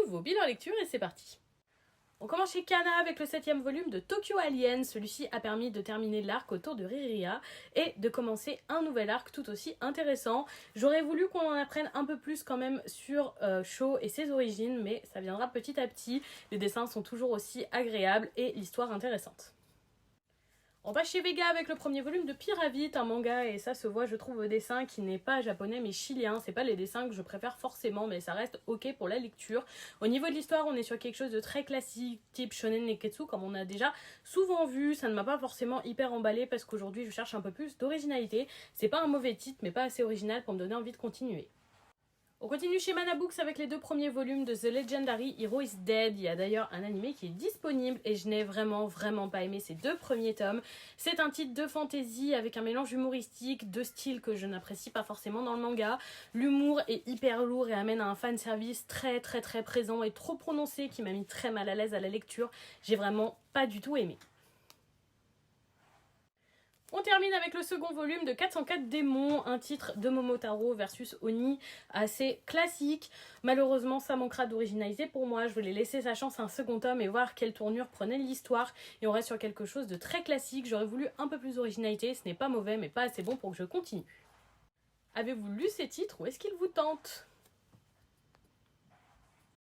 nouveau bilan lecture et c'est parti. On commence chez Kana avec le 7e volume de Tokyo Alien. Celui-ci a permis de terminer l'arc autour de Riria et de commencer un nouvel arc tout aussi intéressant. J'aurais voulu qu'on en apprenne un peu plus quand même sur Sho et ses origines, mais ça viendra petit à petit. Les dessins sont toujours aussi agréables et l'histoire intéressante. On va chez Vega avec le premier volume de Pyravite, un manga, et ça se voit je trouve au dessin qui n'est pas japonais mais chilien. C'est pas les dessins que je préfère forcément, mais ça reste ok pour la lecture. Au niveau de l'histoire, on est sur quelque chose de très classique, type shonen neketsu, comme on a déjà souvent vu. Ça ne m'a pas forcément hyper emballé parce qu'aujourd'hui je cherche un peu plus d'originalité. C'est pas un mauvais titre, mais pas assez original pour me donner envie de continuer. On continue chez Mana Books avec les 2 premiers volumes de The Legendary Hero is Dead. Il y a d'ailleurs un animé qui est disponible et je n'ai vraiment pas aimé ces 2 premiers tomes. C'est un titre de fantasy avec un mélange humoristique, de styles que je n'apprécie pas forcément dans le manga. L'humour est hyper lourd et amène à un fanservice très présent et trop prononcé qui m'a mis très mal à l'aise à la lecture. J'ai vraiment pas du tout aimé. On termine avec le second volume de 404 démons, un titre de Momotaro versus Oni assez classique. Malheureusement, ça manquera d'originalité pour moi. Je voulais laisser sa chance à un second tome et voir quelle tournure prenait l'histoire. Et on reste sur quelque chose de très classique. J'aurais voulu un peu plus d'originalité. Ce n'est pas mauvais, mais pas assez bon pour que je continue. Avez-vous lu ces titres ou est-ce qu'ils vous tentent ?